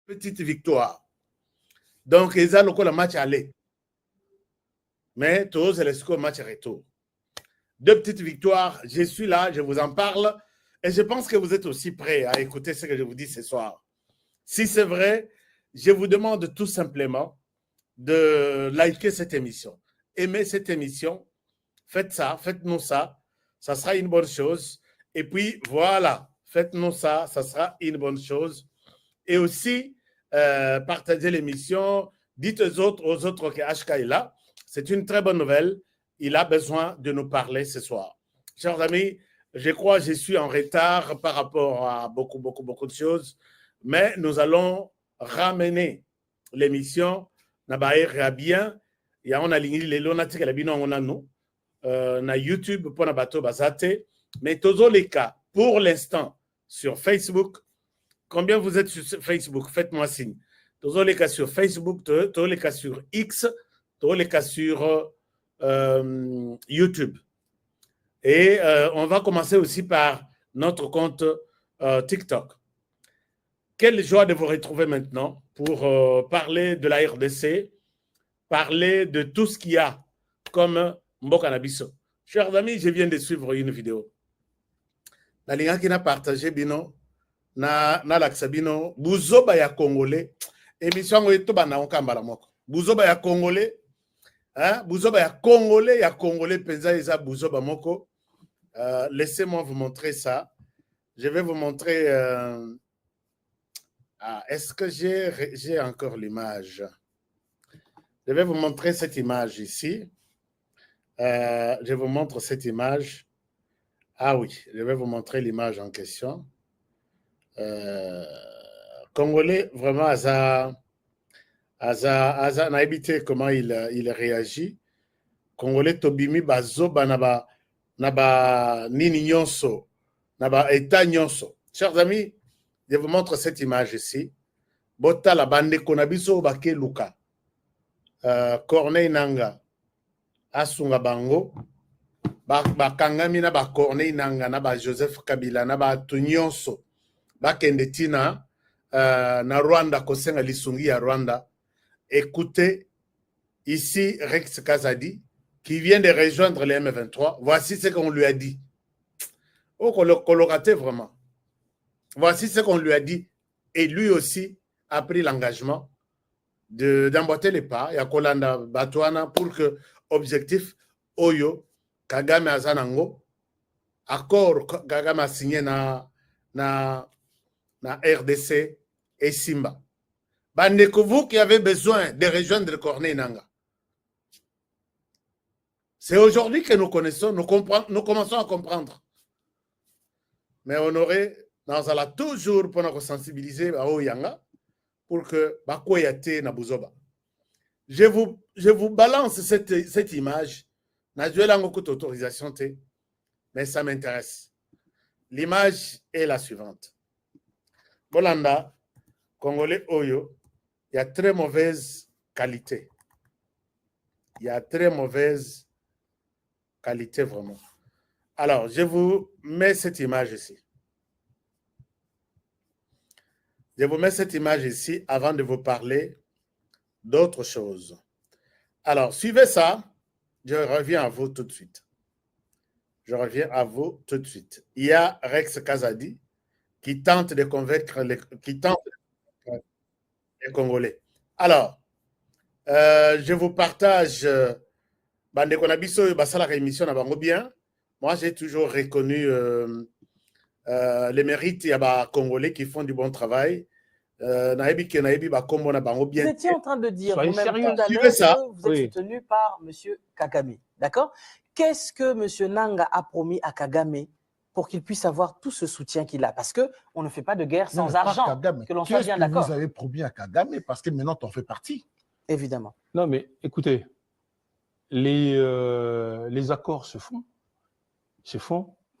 petites victoires. Donc, ils ont le match aller. Mais tous, c'est le match retour. 2 petites victoires. Je suis là, je vous en parle. Et je pense que vous êtes aussi prêts à écouter ce que je vous dis ce soir. Si c'est vrai, je vous demande tout simplement de liker cette émission. Aimez cette émission. Faites ça, faites-nous ça. Ça sera une bonne chose. Et puis, voilà, faites-nous ça, ça sera une bonne chose. Et aussi, partagez l'émission. Dites aux autres que HK est là. C'est une très bonne nouvelle. Il a besoin de nous parler ce soir. Chers amis, je crois que je suis en retard par rapport à beaucoup de choses. Mais nous allons ramener l'émission. Nabaïra bien. Il y a on a ligné on a tiré la bino on a nous na YouTube pour na bateau basate. Mais tous les cas, pour l'instant, sur Facebook. Combien vous êtes sur Facebook? Faites-moi signe. Tous les cas sur Facebook, tous les cas sur X, tous les cas sur YouTube. Et on va commencer aussi par notre compte TikTok. Quelle joie de vous retrouver maintenant pour parler de la RDC, parler de tout ce qu'il y a comme Mboka Nabiso. Chers amis, je viens de suivre une vidéo. La ligne qui n'a partagé bino na laksabino buzoba ya congolais émission ngo to bana okambala moko buzoba ya congolais hein buzoba ya congolais penza eza buzoba moko. Laissez-moi vous montrer ça. Je vais vous montrer est-ce que j'ai encore l'image? Je vais vous montrer cette image ici. Je vous montre cette image. Ah oui, je vais vous montrer l'image en question. Congolais, vraiment, Aza n'a évité comment il réagit. Congolais, Tobimi, Bazoba, Naba Nini Nyonso, Naba Eta Nyonso. Chers amis, je vous montre cette image ici. Bota la bande konabiso bake Luka. Corneille Nanga, Asunga Bango, Bakangami na ba Corneille Nanga, na ba Joseph Kabila, na ba Tunyonso. Bakendetina na Rwanda kosenga lisungi ya Rwanda. Écoutez ici Rex Kazadi qui vient de rejoindre les M23. Voici ce qu'on lui a dit. Oh, coloraté vraiment. Voici ce qu'on lui a dit. Et lui aussi a pris l'engagement d'emboîter les pas. Il y a Kolanda Batouana pour que objectif Oyo Kagame Azanango accord Kagame a signé na RDC et Simba. Bandeko, vous qui avez besoin de rejoindre Corneille Nanga. C'est aujourd'hui que nous connaissons, nous commençons à comprendre. Mais Honoré, nous allons toujours pour nous sensibiliser à Oyanga pour que Bakoyate na Buzoba. Je vous balance cette image. Na joué autorisation, mais ça m'intéresse. L'image est la suivante. Bolanda, Congolais Oyo, il y a très mauvaise qualité. Il y a très mauvaise qualité vraiment. Alors, je vous mets cette image ici. Je vous mets cette image ici avant de vous parler d'autres choses. Alors, suivez ça. Je reviens à vous tout de suite. Je reviens à vous tout de suite. Il y a Rex Kazadi qui tente de convaincre les Congolais. Alors, je vous partage Bandeko Nabiso Basala émission na bango bien. Moi, j'ai toujours reconnu les mérites des Congolais qui font du bon travail. Vous étiez en train de dire vous-même tout à l'heure que vous êtes soutenu par M. Kagame. D'accord? Qu'est-ce que M. Nanga a promis à Kagame pour qu'il puisse avoir tout ce soutien qu'il a? Parce qu'on ne fait pas de guerre sans argent. Kagame. Que l'on soit bien d'accord. Vous avez promis à Kagame parce que maintenant, tu en fais partie. Évidemment. Non, mais écoutez, les accords se font.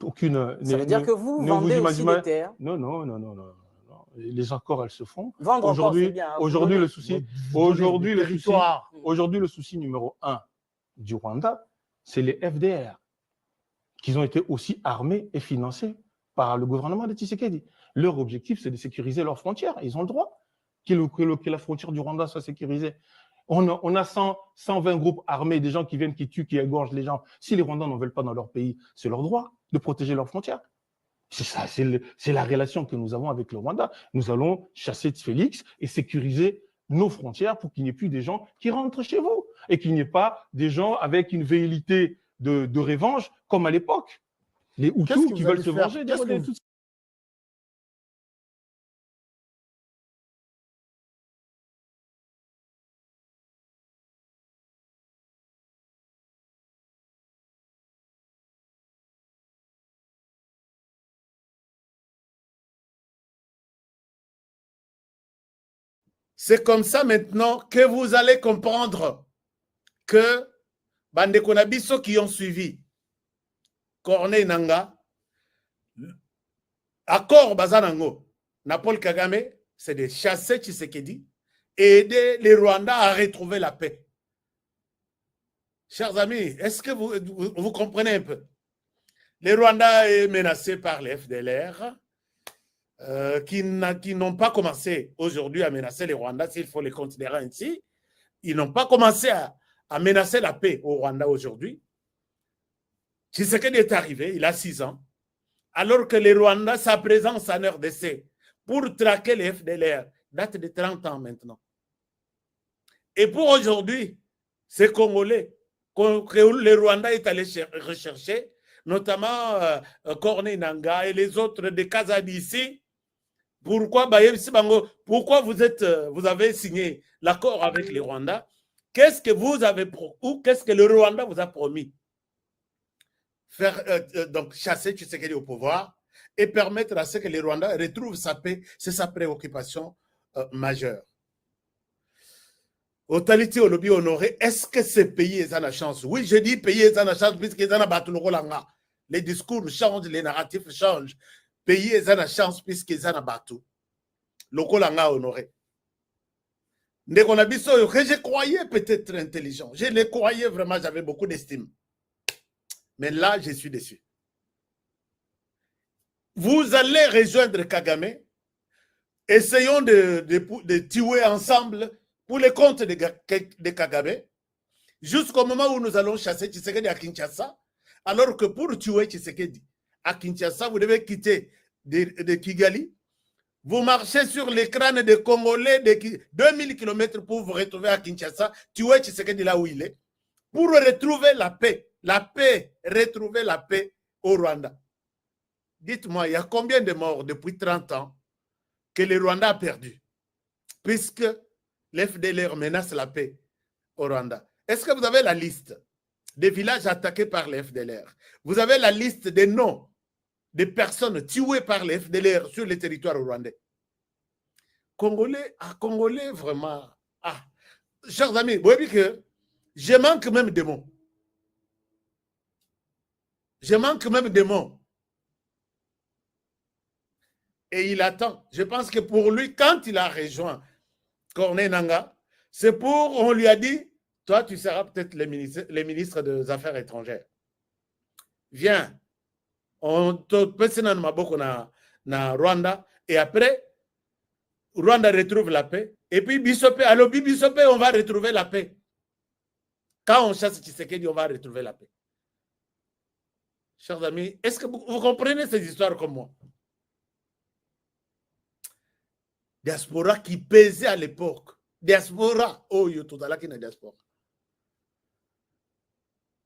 Aucune. Ça veut dire que vous vendez aussi des terres. Non. Les accords, elles se font. Vendre aujourd'hui, encore, c'est bien. Aujourd'hui, le souci numéro 1 du Rwanda, c'est les FDR, qui ont été aussi armés et financés par le gouvernement de Tshisekedi. Leur objectif, c'est de sécuriser leurs frontières. Ils ont le droit. que la frontière du Rwanda soit sécurisée. On a 120 groupes armés, des gens qui viennent, qui tuent, qui égorgent les gens. Si les Rwandais n'en veulent pas dans leur pays, c'est leur droit de protéger leurs frontières. C'est ça, c'est la relation que nous avons avec le Rwanda. Nous allons chasser Félix et sécuriser nos frontières pour qu'il n'y ait plus des gens qui rentrent chez vous et qu'il n'y ait pas des gens avec une velléité de revanche comme à l'époque. Les Hutus qui veulent se venger des Tutsis. C'est comme ça maintenant que vous allez comprendre que Bandeko Nabiso qui ont suivi Corneille Nangaa, accord Bazanango, Paul Kagame, c'est de chasser Tshisekedi et aider les Rwandais à retrouver la paix. Chers amis, est-ce que vous comprenez un peu? Les Rwandais sont menacés par les FDLR, qui n'ont pas commencé aujourd'hui à menacer les Rwandais, s'il faut les considérer ainsi. Ils n'ont pas commencé à menacer la paix au Rwanda aujourd'hui. Tshisekedi est arrivé, il a 6 ans, alors que les Rwandais, sa présence en RDC pour traquer les FDLR date de 30 ans maintenant. Et pour aujourd'hui, ces Congolais que les Rwandais est allé rechercher, notamment Corneille Nangaa et les autres de Kazadi ici, pourquoi vous avez signé l'accord avec les Rwandais? Qu'est-ce que vous avez ou qu'est-ce que le Rwanda vous a promis? Faire donc chasser Tshisekedi au pouvoir et permettre à ce que les Rwandais retrouvent sa paix, c'est sa préoccupation majeure. Au Taliti, au lobby honoré, est-ce que ces pays ont la chance? Oui, je dis pays ont la chance puisqu'ils ont battu le Rolanga. Les discours changent, les narratifs changent. Pays ont la chance puisqu'ils ont battu le Rolanga honoré. Je croyais peut-être intelligent. Je le croyais vraiment, j'avais beaucoup d'estime. Mais là, je suis déçu. Vous allez rejoindre Kagame. Essayons de tuer ensemble pour les comptes de Kagame, jusqu'au moment où nous allons chasser Tshisekedi à Kinshasa, alors que pour tuer Tshisekedi à Kinshasa, vous devez quitter de Kigali, vous marchez sur les crânes des Congolais de 2000 km pour vous retrouver à Kinshasa, tuer Tshisekedi là où il est, pour retrouver la paix, retrouver la paix au Rwanda. Dites-moi, il y a combien de morts depuis 30 ans que le Rwanda a perdu, puisque l'FDLR menace la paix au Rwanda? Est-ce que vous avez la liste des villages attaqués par les FDLR? Vous avez la liste des noms des personnes tuées par les FDLR sur le territoire rwandais? Congolais, vraiment. Chers amis, vous voyez que je manque même de mots. Je manque même de mots. Et il attend. Je pense que pour lui, quand il a rejoint Corneille Nangaa, c'est on lui a dit, toi, tu seras peut-être le ministre des Affaires étrangères. Viens, on te passe dans Maboko na Rwanda, et après, Rwanda retrouve la paix, et puis Bissopé, alors Bissopé, on va retrouver la paix. Quand on chasse Tshisekedi, on va retrouver la paix. Chers amis, est-ce que vous comprenez ces histoires comme moi? Diaspora qui pesait à l'époque. Diaspora, oh, yo, tout à l'heure qui est diaspora.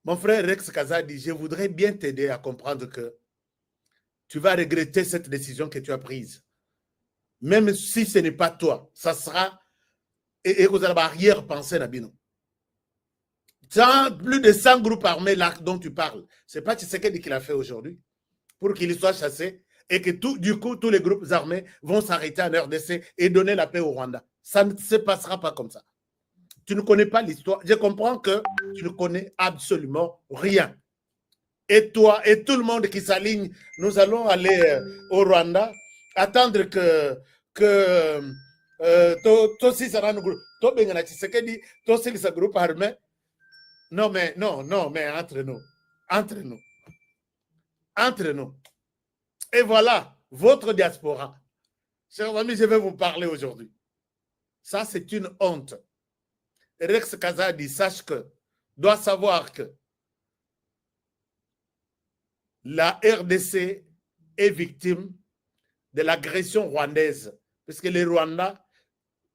Mon frère Rex Kazadi, je voudrais bien t'aider à comprendre que tu vas regretter cette décision que tu as prise. Même si ce n'est pas toi, ça sera et vous allez arrière-penser Nabino. Plus de 100 groupes armés là dont tu parles, ce n'est pas Tshisekedi qui l'a fait aujourd'hui pour qu'il soit chassé et que du coup, tous les groupes armés vont s'arrêter en RDC et donner la paix au Rwanda. Ça ne se passera pas comme ça. Tu ne connais pas l'histoire. Je comprends que tu ne connais absolument rien. Et toi et tout le monde qui s'aligne, nous allons aller au Rwanda, attendre que Tossi sera groupe. Tossi sera groupe armé. Non, mais entre nous. Entre nous. Et voilà, votre diaspora. Chers amis, je vais vous parler aujourd'hui. Ça, c'est une honte. Rex Kazadi doit savoir que la RDC est victime de l'agression rwandaise, parce que les Rwandais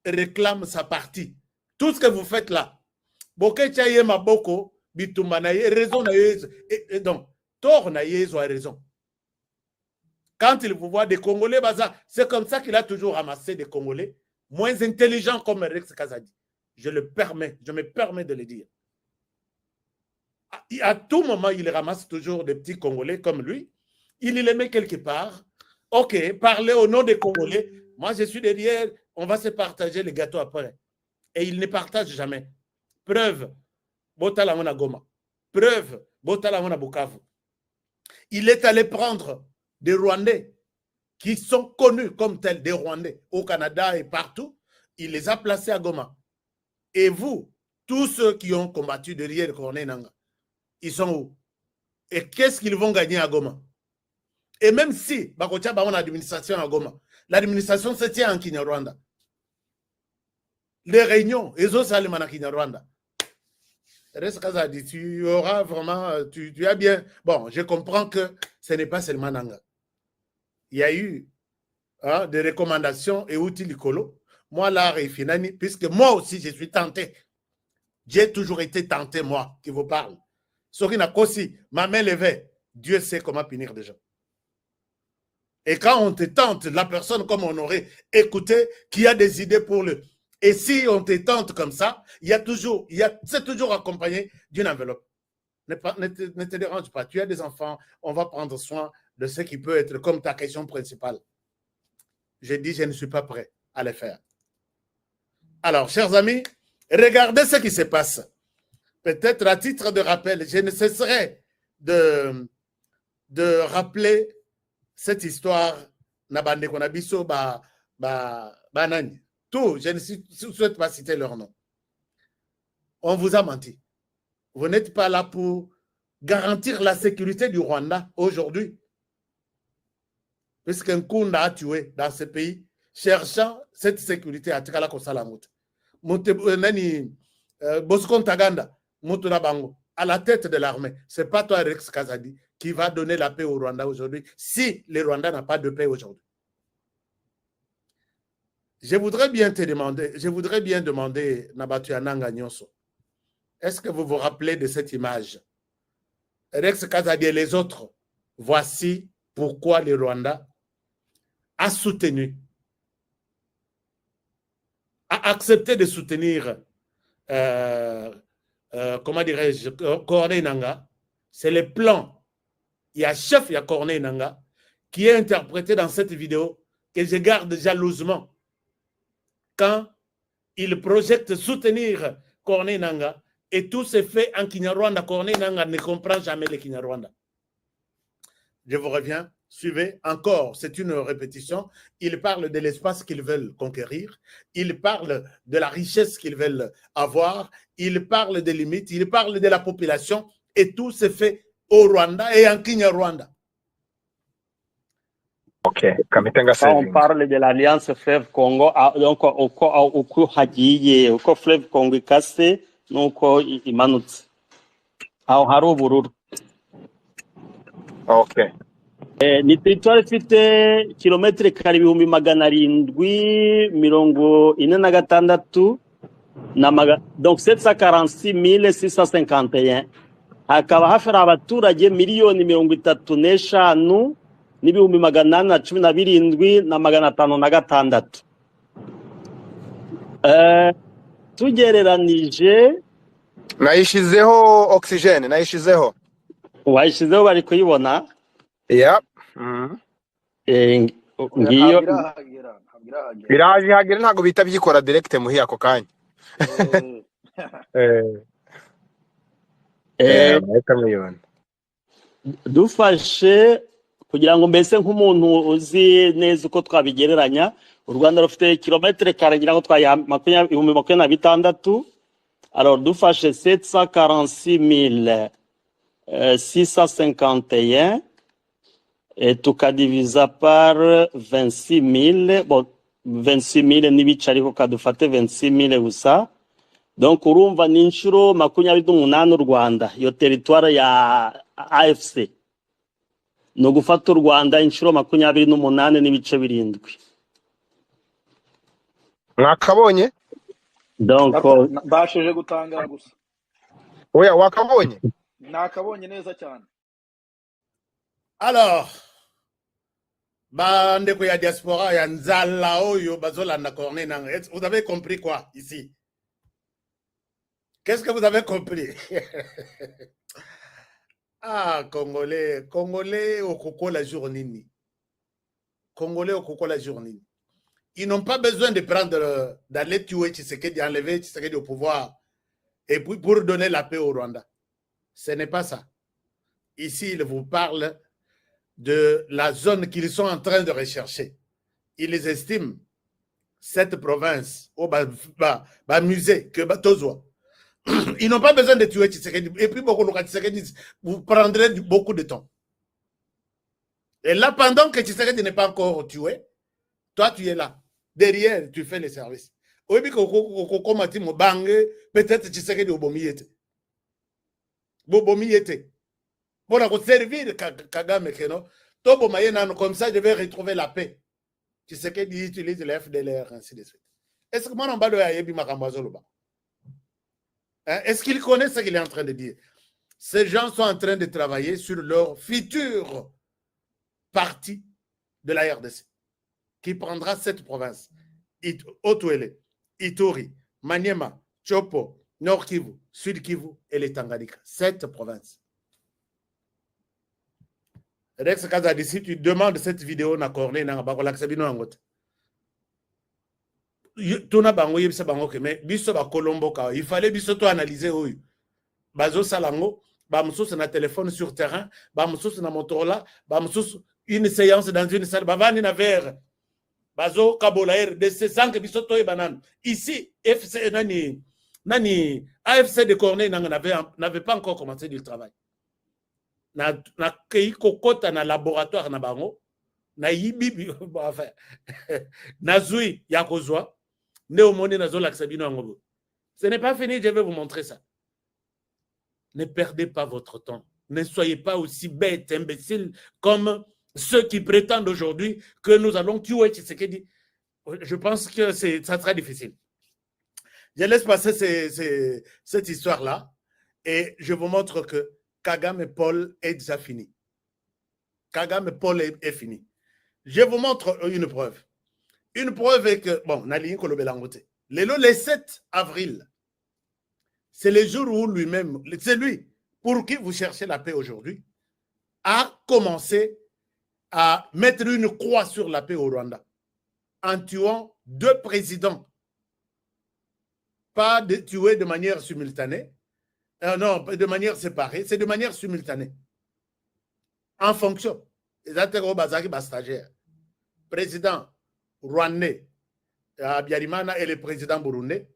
réclament sa partie. Tout ce que vous faites là, raison, donc, tort a raison. Quand il vous voit des Congolais, c'est comme ça qu'il a toujours ramassé des Congolais moins intelligents comme Rex Kazadi. Je me permets de le dire. À tout moment, il ramasse toujours des petits Congolais comme lui. Il les met quelque part. Ok, parlez au nom des Congolais. Moi, je suis derrière. On va se partager les gâteaux après. Et il ne partage jamais. Preuve, Botala Mona Goma. Preuve, Botala Mona Bukavu. Il est allé prendre des Rwandais qui sont connus comme tels, des Rwandais au Canada et partout. Il les a placés à Goma. Et vous, tous ceux qui ont combattu derrière Corneille Nangaa, ils sont où? Et qu'est-ce qu'ils vont gagner à Goma? Et même si Bakotia a une administration à Goma, l'administration se tient en Kinyarwanda. Les réunions, ils ont salué en Kinyarwanda. Reste Kazadi, tu auras vraiment, tu as bien. Bon, je comprends que ce n'est pas seulement Nanga. Il y a eu des recommandations et outils Licolo. Moi, l'art est fini, puisque moi aussi, je suis tenté. J'ai toujours été tenté, moi, qui vous parle. Sorina Kosi, ma main levée, Dieu sait comment punir des gens. Et quand on te tente, la personne comme on aurait écouté, qui a des idées pour le... Et si on te tente comme ça, c'est toujours accompagné d'une enveloppe. Ne te dérange pas, tu as des enfants, on va prendre soin de ce qui peut être comme ta question principale. J'ai dit, je ne suis pas prêt à le faire. Alors, chers amis, regardez ce qui se passe. Peut-être à titre de rappel, je ne cesserai de rappeler cette histoire. Tout, je ne souhaite pas citer leur nom. On vous a menti. Vous n'êtes pas là pour garantir la sécurité du Rwanda aujourd'hui. Puisqu'un Kunda a tué dans ce pays, cherchant cette sécurité à Tikala Kosalamut. Bosco Ntaganda, à la tête de l'armée. Ce n'est pas toi, Rex Kazadi, qui va donner la paix au Rwanda aujourd'hui, si le Rwanda n'a pas de paix aujourd'hui. Je voudrais bien demander, Nabatu Ananga Nyonso, est-ce que vous vous rappelez de cette image? Rex Kazadi et les autres, voici pourquoi le Rwanda a soutenu, a accepté de soutenir, comment dirais-je, Corneille Nangaa. C'est le plan. Il y a chef, il y a Corneille Nangaa, qui est interprété dans cette vidéo que je garde jalousement. Quand il projette soutenir Corneille Nangaa et tout se fait en Kinyarwanda, Corneille Nangaa ne comprend jamais le Kinyarwanda. Je vous reviens, suivez encore, c'est une répétition. Il parle de l'espace qu'ils veulent conquérir, il parle de la richesse qu'ils veulent avoir, il parle des limites, il parle de la population et tout se fait au Rwanda et en Kinyarwanda. Ok, on parle de l'alliance Fleuve Congo, donc au hagiye, au Fleuve Congo ikase, nuko imanutse. Aho hari ubururu. Ok. Ni territoire ifite kilometre kare 746,46 donc 746,651. Hakaba hafara abaturage miliyoni 35 n'ibihumbi 817,556. Tugereranije nayishizeho oxygene, nayishizeho. Wayishizeho bari kuyibona? Yeah. Ngiyo biraje hagera ntago bita byikora direct muhi ako kanya. Dufashe kugira ngo mbese nk'umuntu uzi neza uko twabigereranya, u Rwanda rufite kilometre kare ngira ngo twaya 26,000. Alors dufashe 746,651 et tukadivisa par 26,000, bon 26,000 n'ibice ariko kadufate 26,000 gusa. Donc urumva ni inshuro 28 u Rwanda iyo territoire ya AFC. No gufata u Rwanda inshuro 28 n'ibice 7. Mwakabonye? Donc bashije gutangara gusa. Oya wakabonye? Nakabonye neza cyane. Alors, bandeko ya diaspora ya nzala oyo bazolanda Corneille Nangaa. Vous avez compris quoi ici? Qu'est-ce que vous avez compris? Ah, Congolais au coco la journée. Congolais au coco la journée. Ils n'ont pas besoin de prendre, d'aller tuer Tshisekedi, d'enlever Tshisekedi au pouvoir et puis pour donner la paix au Rwanda. Ce n'est pas ça. Ici, il vous parle de la zone qu'ils sont en train de rechercher. Ils estiment cette province au musée que Tozwa. Ils n'ont pas besoin de tuer Tshisekedi. Et puis, beaucoup de Tshisekedi, vous prendrez beaucoup de temps. Et là, pendant que Tshisekedi n'est pas encore tué, toi, tu es là. Derrière, tu fais les services. Peut-être Tshisekedi au Bomiyete. Bomiyete. Pour servir Kagame, comme ça, je vais retrouver la paix. Tshisekedi utilise le FDLR, ainsi de suite. Est-ce que moi, on va le Ayebi Makambazoloba? Est-ce qu'il connaît ce qu'il est en train de dire? Ces gens sont en train de travailler sur leur futur parti de la RDC qui prendra cette province. Otuele, Ituri, Maniema, Chopo, Nord Kivu, Sud Kivu et les Tanganyika. Cette province. Rex Kazadi, si tu demandes cette vidéo na Corneille Nangaa, il fallait biso to analyser oyo bazo salango ba mususu na téléphone sur terrain ba mususu na Motorola ba mususu une séance dans une salle ba vani na verre bazo kabola RDC sans que biso to banane ici FC nani AFC de Corneille Nangaa n'avait pas encore commencé du travail na kei kokota na laboratoire na bango na yibi enfin na zui ya kozwa. Ce n'est pas fini, je vais vous montrer ça. Ne perdez pas votre temps. Ne soyez pas aussi bêtes, imbéciles, comme ceux qui prétendent aujourd'hui que nous allons tuer Tshisekedi. Je pense que ça sera difficile. Je laisse passer cette histoire-là et je vous montre que Kagame Paul est déjà fini. Kagame Paul est fini. Je vous montre une preuve. Une preuve est que, bon, le 7 avril, c'est le jour où lui-même, c'est lui pour qui vous cherchez la paix aujourd'hui, a commencé à mettre une croix sur la paix au Rwanda en tuant 2 présidents. Pas de tuer de manière simultanée, non, de manière séparée, c'est de manière simultanée. En fonction. Président rwandais Habyarimana et le président burundais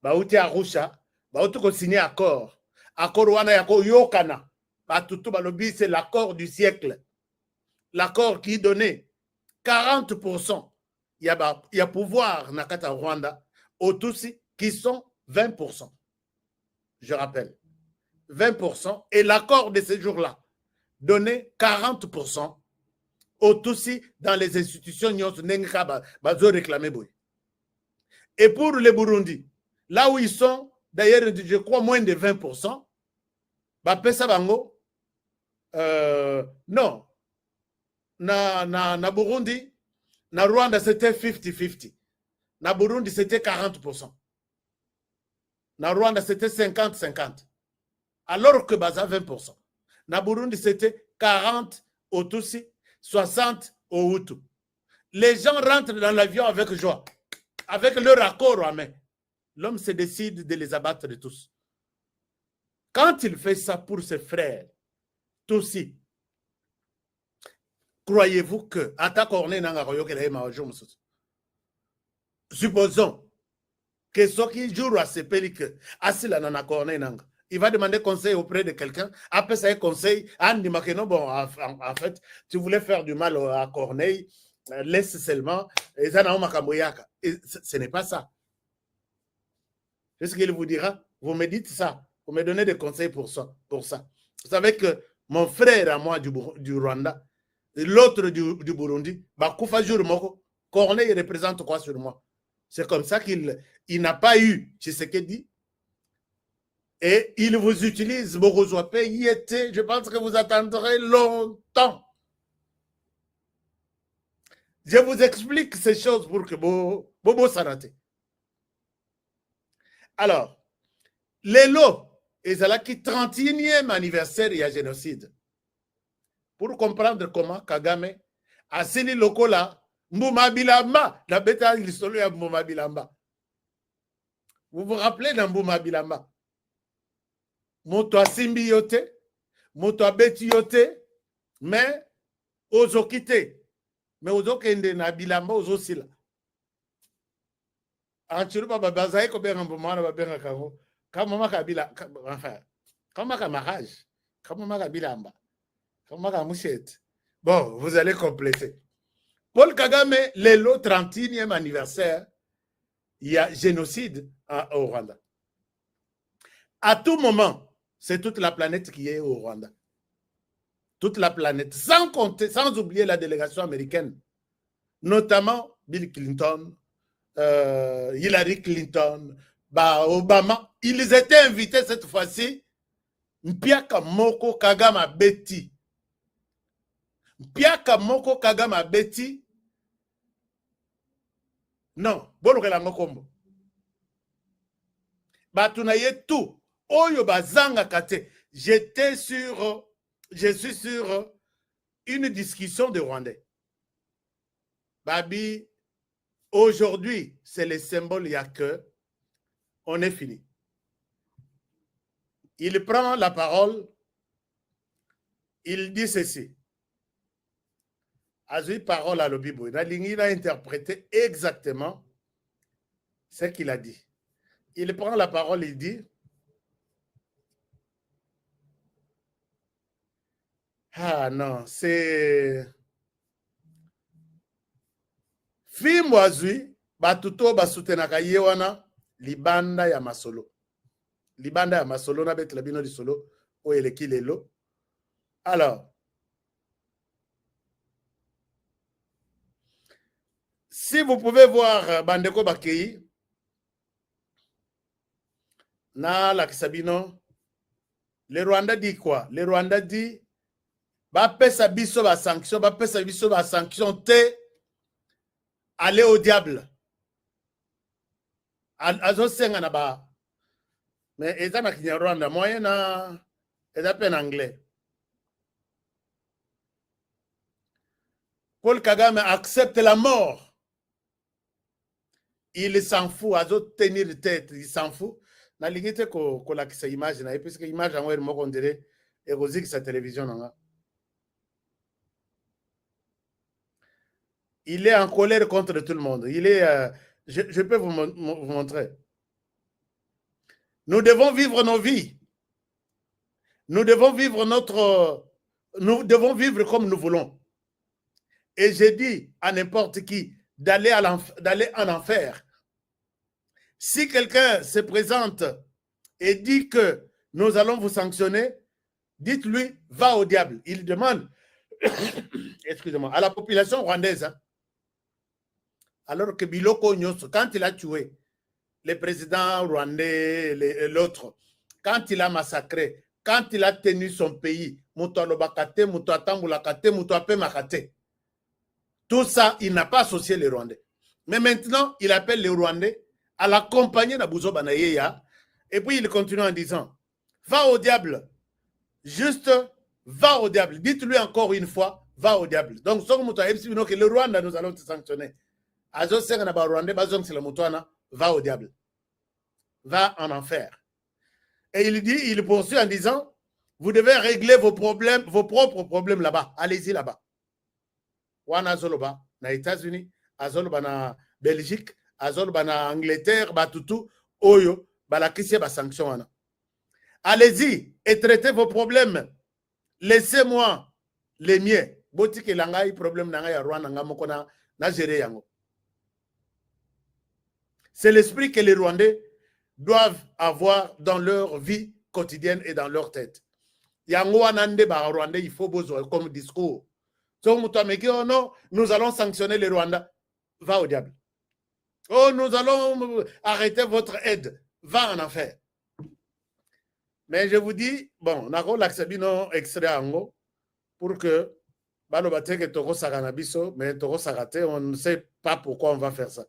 bauti Arusha bauti ko signer accord wana yako yokana batutu balobi c'est l'accord du siècle, l'accord qui donnait 40% il y a pouvoir na kata Rwanda aux Tutsi qui sont 20%, je rappelle 20%, et l'accord de ce jour-là donnait 40% aux Tutsi dans les institutions réclamées. Et pour les Burundi, là où ils sont, d'ailleurs, je crois moins de 20%, Bango, non, na Burundi, na Rwanda, c'était 50-50. Na Burundi, c'était 40%. Na Rwanda, c'était 50-50. Alors que Baza, 20%. Na Burundi, c'était 40 aux Tutsi, 60 au Hutu. Les gens rentrent dans l'avion avec joie, avec leur accord en main. L'homme se décide de les abattre de tous. Quand il fait ça pour ses frères, Tutsi, croyez-vous que, supposons que ce qui joue à ce pays que il va demander conseil auprès de quelqu'un. Après ça, conseil, bon, en fait, tu voulais faire du mal à Corneille, laisse seulement. Et ce n'est pas ça. Qu'est-ce qu'il vous dira? Vous me dites ça. Vous me donnez des conseils pour ça. Vous savez que mon frère à moi du Rwanda, l'autre du Burundi, Bakoufa Jourmoko, Corneille représente quoi sur moi? C'est comme ça qu'il n'a pas eu Tshisekedi. Et il vous utilise, je pense que vous attendrez longtemps. Je vous explique ces choses pour que Bobo s'arrête. Alors, les lots, et c'est là qui 31e anniversaire, il y a génocide. Pour comprendre comment Kagame a signé le là, Mbouma Bilamba, la bêta l'histoire à Mbouma Bilamba. Vous vous rappelez de Mbouma Bilamba? Moto a simbi yote, moto a beti yote, mais ozo kite, mais ozo kende na Bilamba ozo sila. Antiru ba bazaye ko benga Mbouma na benga kango. Kama kabila, enfin, kama kamarage, kama kabilamba, kama kamushete. Bon, vous allez compléter. Paul Kagame, le 31e anniversaire, il y a génocide au Rwanda. À tout moment, c'est toute la planète qui est au Rwanda. Toute la planète, sans compter, sans oublier la délégation américaine, notamment Bill Clinton, Hillary Clinton, Obama. Ils étaient invités cette fois-ci. Mpiaka Moko Kagama Beti. Mpiaka Moko Kagama Beti. Non, Bolokelango Kombo. Batunaye tout. Oyo bazanga kate. Je suis sur une discussion de Rwandais. Babi, aujourd'hui, c'est le symbole, il n'y a que. On est fini. Il prend la parole, il dit ceci. Azui parole à l'Obibo. Il a interprété exactement ce qu'il a dit. Il prend la parole, il dit ah non, c'est Fimbo Azui, Batuto Basutenaka Yewana, Libanda ya Masolo. Libanda ya Masolo, na bet labino di solo, o eleki lelo. Alors, si vous pouvez voir Bandeko Bakei, na la Kisabino, le Rwanda dit quoi? Le Rwanda dit, Bapesa biso ba sanction, Bapesa biso ba sanction te, aller au diable. Azo senga na ba. Mais ils ont un Rwanda, moyen na, ils appellent en anglais. Paul Kagame accepte la mort. Il s'en fout, à tenir tête, il s'en fout. Na limite ko la kisa image na, puisque image en wèr mo kondere, et rozik sa télévision na. Il est en colère contre tout le monde. Il est, je peux vous montrer. Nous devons vivre nos vies. Nous devons vivre comme nous voulons. Et j'ai dit à n'importe qui d'aller en enfer. Si quelqu'un se présente et dit que nous allons vous sanctionner, dites-lui, va au diable. Il demande, excusez-moi, à la population rwandaise, hein, alors que Biloko Nyoso, quand il a tué le président rwandais, l'autre, quand il a massacré, quand il a tenu son pays, tout ça, il n'a pas associé les Rwandais. Mais maintenant, il appelle les Rwandais à l'accompagner dans Bouzo Banayeya. Et puis, il continue en disant, va au diable. Juste, va au diable. Dites-lui encore une fois, va au diable. Donc, que le Rwanda, nous allons te sanctionner. Va au diable. Va en enfer. Et il poursuit en disant, vous devez régler vos propres problèmes là-bas. Allez-y là-bas. Wana Zoloba, na États-Unis, Azoloba na Belgique, Azoloba na Angleterre, Batutu, Oyo, Balakissi, ba sanction wana. Allez-y et traitez vos problèmes. Laissez-moi les miens. boti ke langai problème nanga ya Rwanda ngamoko na gérer yango. C'est l'esprit que les Rwandais doivent avoir dans leur vie quotidienne et dans leur tête. Yango anande ba Rwandais, il faut besoin comme discours. So mutameki, oh non, nous allons sanctionner les Rwandais. Va au diable. Oh, nous allons arrêter votre aide. Va en enfer. Mais je vous dis, bon, on a l'accès extrait ango pour que mais on ne sait pas pourquoi on va faire ça.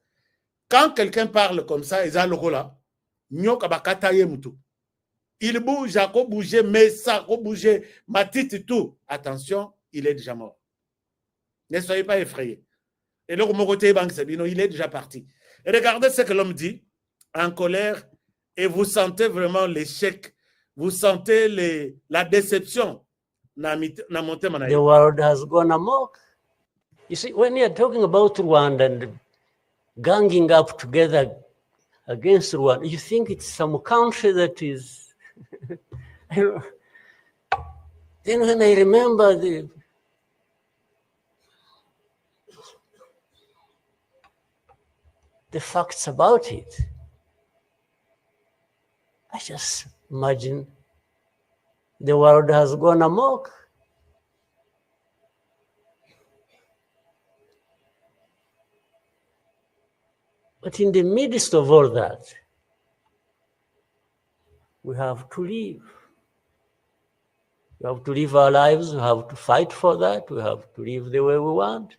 Quand quelqu'un parle comme ça, il bouge, Jacob bouger, mais ça bouger, matite tout. Attention, il est déjà mort. Ne soyez pas effrayés. Et le côté il est déjà parti. Et regardez ce que l'homme dit, en colère, et vous sentez vraiment l'échec, vous sentez la déception. The world has gone amok. You see, when you're talking about Rwanda and ganging up together against Rwanda, you think it's some country that is. Then when I remember the facts about it, I just imagine the world has gone amok. But in the midst of all that, we have to live. We have to live our lives. We have to fight for that. We have to live the way we want.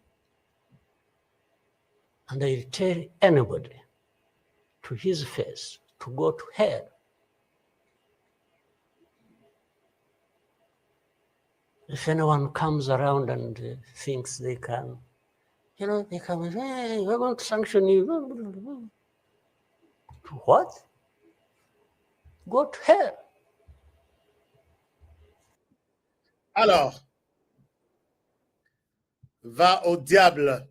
And I tell anybody to his face to go to hell. If anyone comes around and thinks they can, they come and say, hey, we're going to sanction you. To what? Go to hell. Alors, va au diable.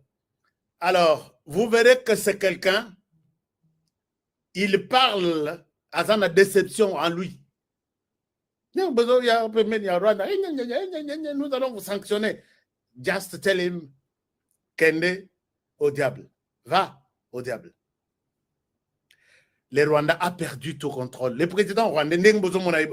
Alors, vous verrez que c'est quelqu'un, il parle à la déception en lui. Nous allons vous sanctionner. Just tell him, Kende, au diable. Va au diable. Le Rwanda a perdu tout contrôle. Le président rwandais,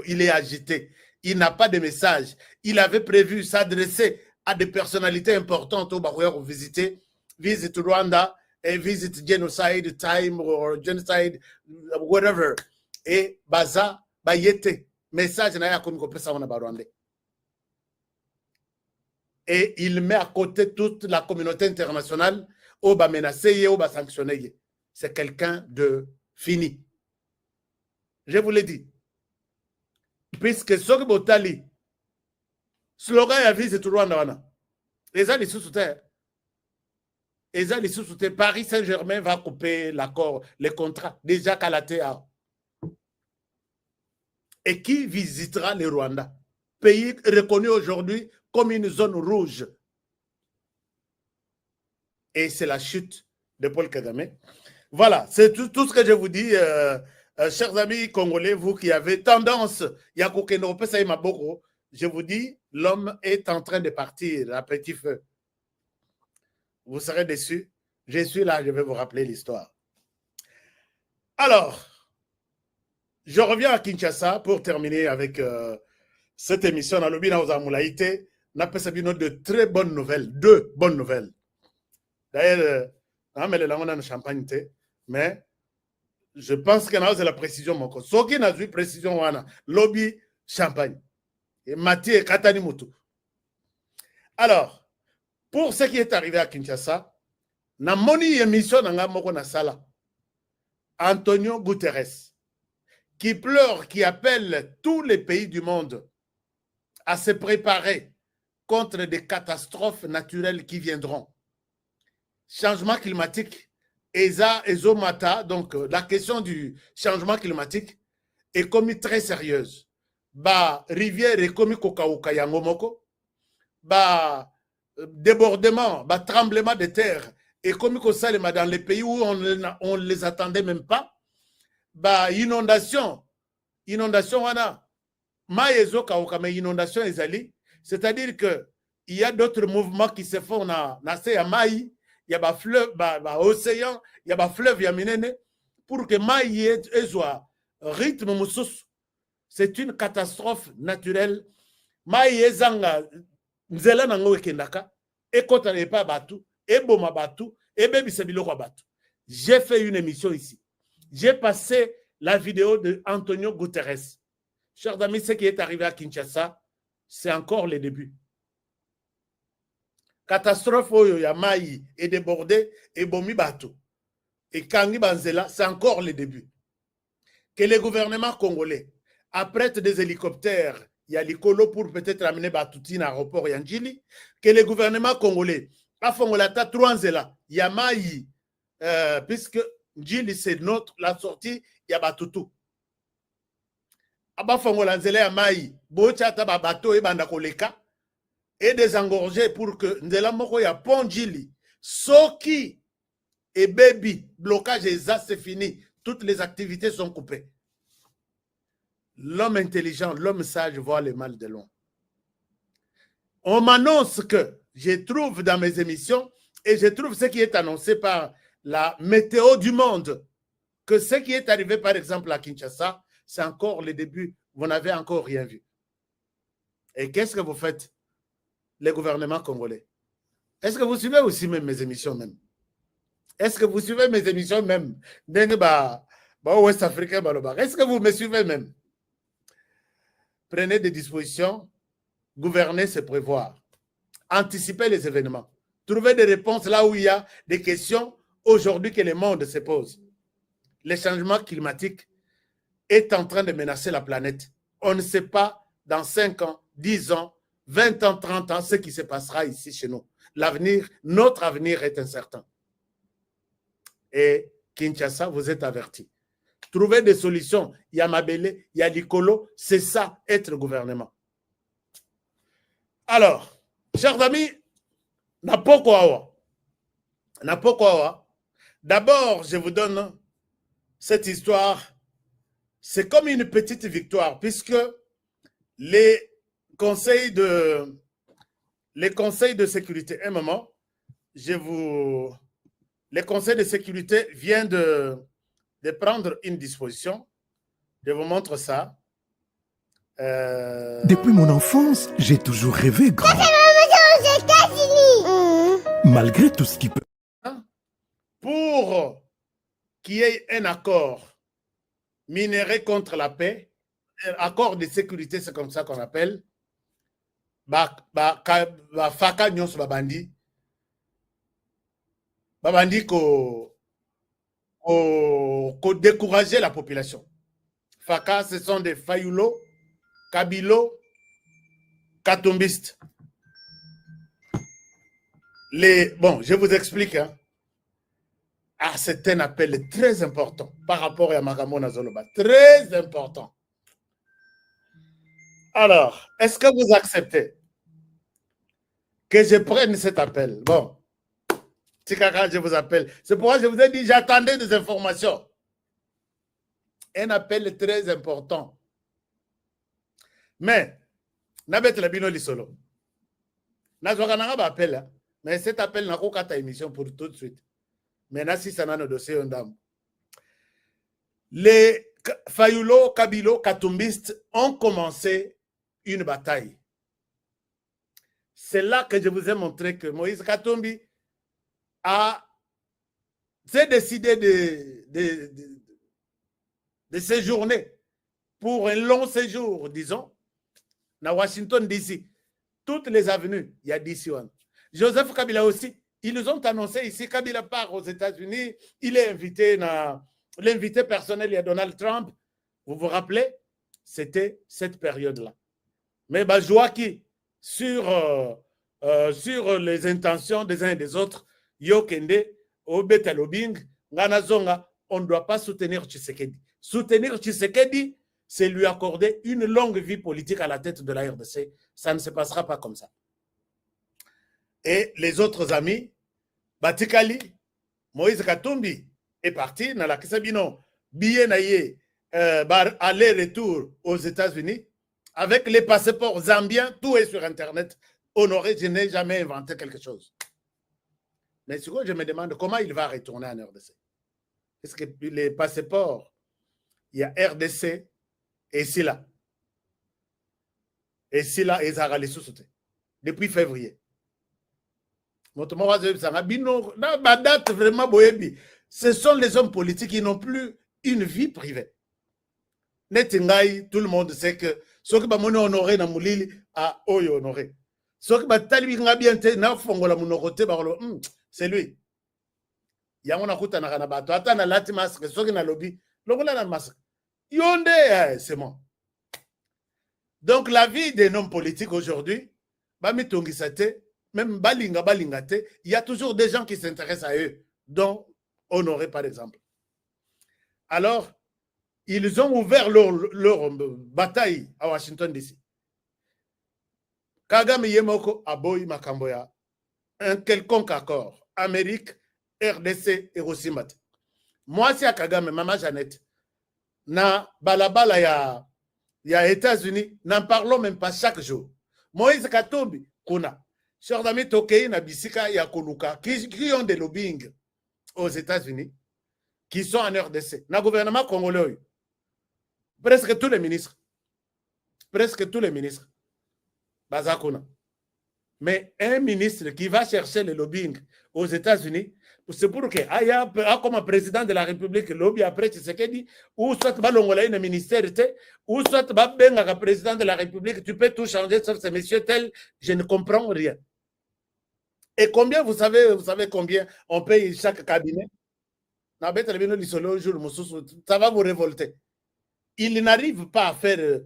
il est agité. Il n'a pas de message. Il avait prévu s'adresser à des personnalités importantes au Barouer visiter. Visit Rwanda et visit genocide time or genocide, whatever. Et Baza, Bayete. Message n'a pas compris ça en Rwandais. Et il met à côté toute la communauté internationale au bas menacé, au bas sanctionné. C'est quelqu'un de fini. Je vous l'ai dit. Puisque Soki Botali, slogan à vie, c'est tout Rwanda. Les gens, ils sont sous terre. Les gens, ils sont sous terre. Paris Saint-Germain va couper l'accord, les contrats, déjà qu'à la TA. Et qui visitera le Rwanda? Pays reconnu aujourd'hui comme une zone rouge. Et c'est la chute de Paul Kagame. Voilà, c'est tout ce que je vous dis, chers amis congolais, vous qui avez tendance, je vous dis, l'homme est en train de partir à petit feu. Vous serez déçus. Je suis là, je vais vous rappeler l'histoire. Alors, je reviens à Kinshasa pour terminer avec cette émission. Dans le Bina Ozamoulaïté, n'a pas de très bonnes nouvelles, 2 bonnes nouvelles. D'ailleurs, on a une champagne, mais je pense que c'est la précision. Mon ce qui n'a eu précision, lobby champagne. Et Mathieu et Katani Moutou. Alors, pour ce qui est arrivé à Kinshasa, na moni émission na moko na sala. Antonio Guterres, qui pleure, qui appelle tous les pays du monde à se préparer contre des catastrophes naturelles qui viendront. Changement climatique, Ezomata, donc la question du changement climatique est commis très sérieuse. Ba rivière est commis Kokauka Yangomoko, ba débordement, ba tremblement de terre est commis Kosalema dans les pays où on ne les attendait même pas. Bah, inondation wana mayezo kauka mais inondation ezali, c'est-à-dire que il y a d'autres mouvements qui se font dans la Maï, il y a des fleuves, des océans, il y a des fleuves, il y a minene, pour que Maï soit rythme moussous. C'est une catastrophe naturelle. Maï ezanga nzela nango ekendaka, ekota pas batu, eboma batu, ebebisa biloko batu. J'ai fait une émission ici. J'ai passé la vidéo de Antonio Guterres. Chers amis, ce qui est arrivé à Kinshasa, c'est encore le début. Catastrophe oyo ya Maï est débordée et bomi bateau. Et Kangi Banzela, c'est encore le début. Que le gouvernement congolais apprête des hélicoptères, il y a l'Ikolo pour peut-être amener Batouti à l'aéroport Yanjili. Que le gouvernement congolais a Fongolata Trouanzela, il y a Maï, puisque Njili c'est notre la sortie, il y a Batoutou. Aba Fongolanzela ya Maï, Bochata Babato et Bandakoleka. Et désengorger pour que Ndela Moko ya Pondjili, Soki et Baby, blocage et ça c'est fini. Toutes les activités sont coupées. L'homme intelligent, l'homme sage voit le mal de loin. On m'annonce que je trouve dans mes émissions et je trouve ce qui est annoncé par la météo du monde, que ce qui est arrivé par exemple à Kinshasa, c'est encore le début. Vous n'avez encore rien vu. Et qu'est-ce que vous faites? Les gouvernements congolais. Est-ce que vous suivez aussi même mes émissions même? Est-ce que vous suivez mes émissions même? Ouest Africain, est-ce que vous me suivez même? Prenez des dispositions, gouverner, c'est prévoir. Anticiper les événements. Trouver des réponses là où il y a des questions aujourd'hui que le monde se pose. Le changement climatique est en train de menacer la planète. On ne sait pas dans 5 ans, 10 ans, 20 ans, 30 ans, ce qui se passera ici chez nous. L'avenir, notre avenir est incertain. Et Kinshasa, vous êtes avertis. Trouver des solutions. Il y a Mabele, il y a Likolo. C'est ça, être gouvernement. Alors, chers amis, D'abord, je vous donne cette histoire. C'est comme une petite victoire, puisque les conseils de sécurité, un moment, les conseils de sécurité viennent de prendre une disposition. Je vous montre ça. Depuis mon enfance, j'ai toujours rêvé grand. Malgré tout ce qui peut... Pour qu'il y ait un accord minéré contre la paix, un accord de sécurité, c'est comme ça qu'on appelle, Faka Nyons Babandi ko décourager la population. Faka, ce sont des Fayoulo, Kabilo, Katumbistes. Bon, je vous explique. Hein. Ah, c'est un appel très important par rapport à Magamona Zoloba. Très important. Alors, est-ce que vous acceptez que je prenne cet appel? Bon, Tikaka, je vous appelle. C'est pourquoi je vous ai dit, j'attendais des informations. Un appel très important. Mais, Nabet Labino Lisolo. Nazwakananga va appeler. Mais cet appel n'a pas ta émission pour tout de suite. Maintenant, si ça n'a pas de dossier, on dame. Les Fayoulo, Kabilo, Katumbistes ont commencé une bataille. C'est là que je vous ai montré que Moïse Katumbi s'est décidé de séjourner pour un long séjour, disons, à Washington, D.C. Toutes les avenues, il y a D.C. Joseph Kabila aussi, ils nous ont annoncé ici, Kabila part aux États-Unis, il est invité, l'invité personnel, il y a Donald Trump. Vous vous rappelez? C'était cette période-là. Mais Joaki, sur les intentions des uns et des autres, Yokende, Obetalobing, Ganazonga, on ne doit pas soutenir Tshisekedi. Soutenir Tshisekedi, c'est lui accorder une longue vie politique à la tête de la RDC. Ça ne se passera pas comme ça. Et les autres amis, Batikali, Moïse Katumbi est parti dans la Kisabino, billet naïe, aller-retour aux États-Unis, avec les passeports zambiens, tout est sur Internet, honoré, je n'ai jamais inventé quelque chose. Mais ce que je me demande, comment il va retourner en RDC? Est-ce que les passeports, il y a RDC et SILA. Et SILA, ils ont les sous-soutés. Depuis février. Ce sont les hommes politiques qui n'ont plus une vie privée. Tout le monde sait que ceux qui sont honorés dans Moulili a honoré. Ceux qui sont bien c'est lui. Il y a un coup na bato atana lati masque ceux qui na lobby longola na masque yonde c'est moi. Donc la vie des hommes politiques aujourd'hui bami tongisate même balingate, il y a toujours des gens qui s'intéressent à eux, dont Honoré par exemple. Alors ils ont ouvert leur bataille à Washington DC. Kagame Yemoko aboyi makamboya un quelconque accord Amérique, RDC et Rossimat. Moi, si à Kagame, Maman Jeannette, na balabala ya États-Unis, n'en parlons même pas chaque jour. Moïse Katumbi, Kuna, cher ami Tokei, na Bisika, ya Koluka, qui ont des lobbying aux États-Unis, qui sont en RDC. Na gouvernement congolais, presque tous les ministres, Bazakuna. Mais un ministre qui va chercher le lobbying aux États-Unis, c'est pour que, comme président de la République, lobby après, tu sais qu'il dit, ou soit balongola une ministère, ou soit benga président de la République, tu peux tout changer sauf ces messieurs tels, je ne comprends rien. Et combien, vous savez combien on paye chaque cabinet? Ça va vous révolter. Il n'arrive pas à faire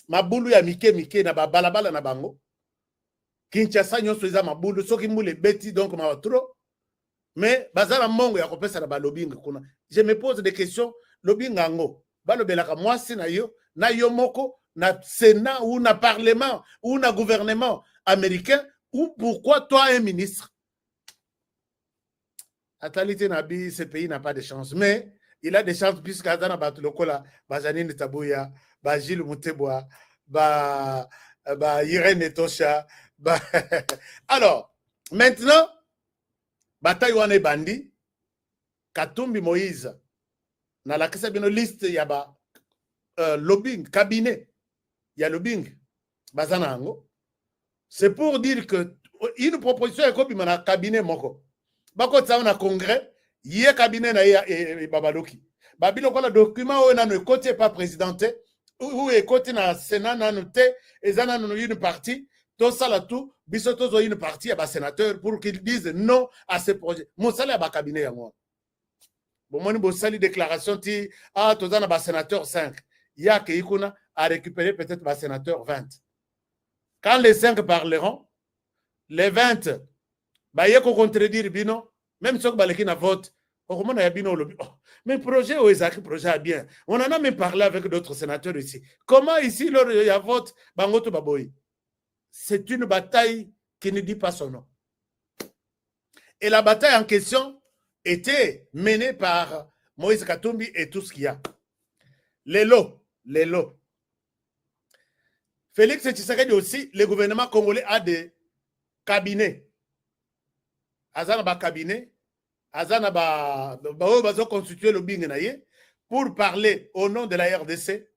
Maboulou ya Mike, na balabala na bango. Kinshasa nyonso eza mabulu soki mbule beti donc ma trop mais bazala mongo ya kopesa na ba lobbying kuna. Je me pose des questions, lobbying ngo balobelaka mwasi na yo moko na Sénat ou na Parlement ou na gouvernement américain, ou pourquoi toi un ministre? Atalité Nabi, ce pays n'a pas de chance, mais il a des chances puisque Adana Batulokola, Bajanine Tabouya, Gilles Mouteboa, Irène Tosha. Alors, maintenant, bataille wane bandi, Katumbi Moïse, na la kesa bino liste yaba lobbying, cabinet, ya lobbying, bazana ango. C'est pour dire que une proposition est comme un cabinet moko. Bako tsa na congrès, yé cabinet na ya babaloki. Babilo kola document o na no côté pas présidenté ou côté na Sénat na noté ezana no une partie. Tout ça là tout, bisoto zo une partie à sénateur pour qu'ils disent non à ce projet. Mon salaire à cabinet à moi. Bon moi ni sali déclaration ti tout ça na sénateur 5. Il y a que ikuna à récupérer peut-être ba sénateur 20. Quand les 5 parleront, les 20 ba yeko contredire bino, même ceux qui na vote, comment na bino lobby. Mais projet au Ezaki projet a bien. On en a même parlé avec d'autres sénateurs ici. Comment ici lors il y a vote bangoto baboy. C'est une bataille qui ne dit pas son nom. Et la bataille en question était menée par Moïse Katumbi et tout ce qu'il y a. Les lots. Félix Tshisekedi aussi, le gouvernement congolais a des cabinets. Azana ba cabinet, Azana ba constituer le bing pour parler au nom de la RDC,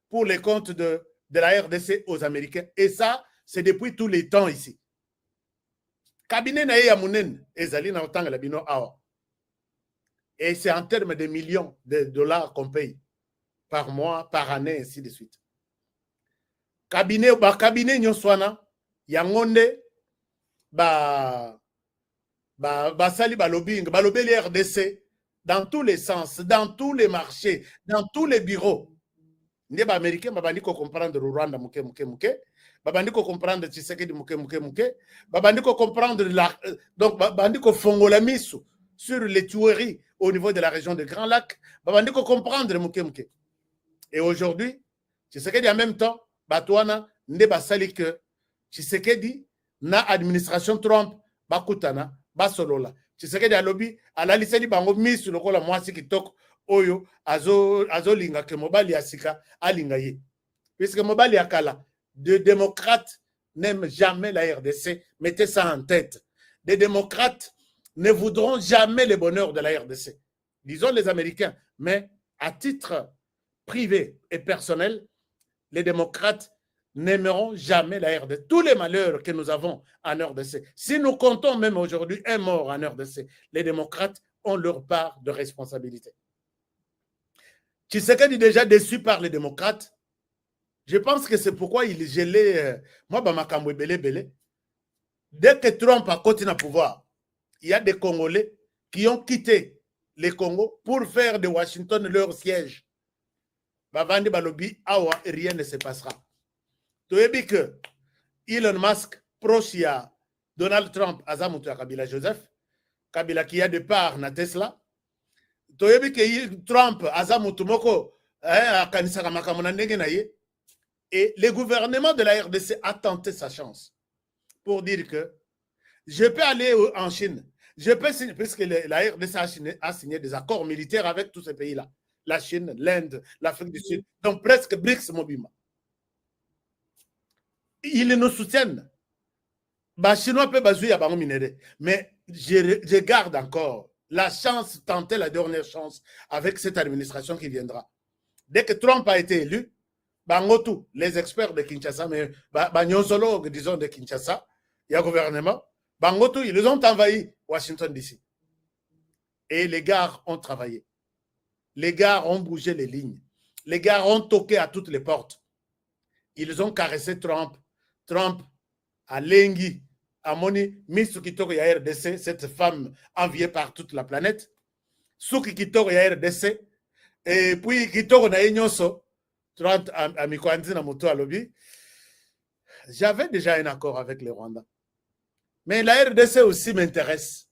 pour les comptes de la RDC aux Américains. Et ça, c'est depuis tous les temps ici. Cabinet na ya munen ezali na otanga la bino awa. Et c'est en termes de millions de dollars qu'on paye par mois, par année, ainsi de suite. Cabinet nyoswana yangonde sali lobbying, lobby RDC dans tous les sens, dans tous les marchés, dans tous les bureaux. Les Américains babandi ko comprendre Rwanda muke. Babandi ko comprendre Tshisekedi muke. Babandi ko comprendre donc babandi ko fongola misu sur les tueries au niveau de la région de Grand Lac. Babandi ko comprendre muke. Et aujourd'hui, Tshisekedi en même temps, batwana nde basali que Tshisekedi na administration Trump bakutana basolola. Tshisekedi a lobby ala liseli bango misu lokola mwasi kitoko oyo azo linga ke mobali asika alinga ye. Puisque mobali akala de démocrate n'aiment jamais la RDC. Mettez ça en tête. Les démocrates ne voudront jamais le bonheur de la RDC. Disons les Américains. Mais à titre privé et personnel, les démocrates n'aimeront jamais la RDC. Tous les malheurs que nous avons en RDC, si nous comptons même aujourd'hui un mort en RDC, les démocrates ont leur part de responsabilité. Tshisekedi est déjà déçu par les démocrates. Je pense que c'est pourquoi il gelait. Moi, Bamakamwe Belé. Dès que Trump a continué à pouvoir, il y a des Congolais qui ont quitté les Congo pour faire de Washington leur siège. Bavandi Balobi, awa, rien ne se passera. Tu as vu que Elon Musk, proche à Donald Trump, Azamutu Kabila Joseph, Kabila qui a de part na Tesla, tu as vu que Trump, Azamutu Moko, et le gouvernement de la RDC a tenté sa chance pour dire que je peux aller en Chine, je peux signer, puisque la RDC a signé des accords militaires avec tous ces pays-là, la Chine, l'Inde, l'Afrique du Sud, donc presque BRICS Mobima. Ils nous soutiennent. Les Chinois peuvent baser à minéré, mais je garde encore la chance, tenter la dernière chance avec cette administration qui viendra. Dès que Trump a été élu, Bangotu, les experts de Kinshasa, mais Banyonsolo, disons de Kinshasa, il y a gouvernement, Bangotu, ils ont envahi Washington DC. Et les gars ont travaillé. Les gars ont bougé les lignes. Les gars ont toqué à toutes les portes. Ils ont caressé Trump. Trump a Lengi, a Moni, Miss Kitoko ya RDC, cette femme enviée par toute la planète. Suki Kitoko ya RDC. Et puis Kitoko na Enyonso. Trump a Mikwanzi na Moto Alobi. J'avais déjà un accord avec les Rwandais. Mais la RDC aussi m'intéresse.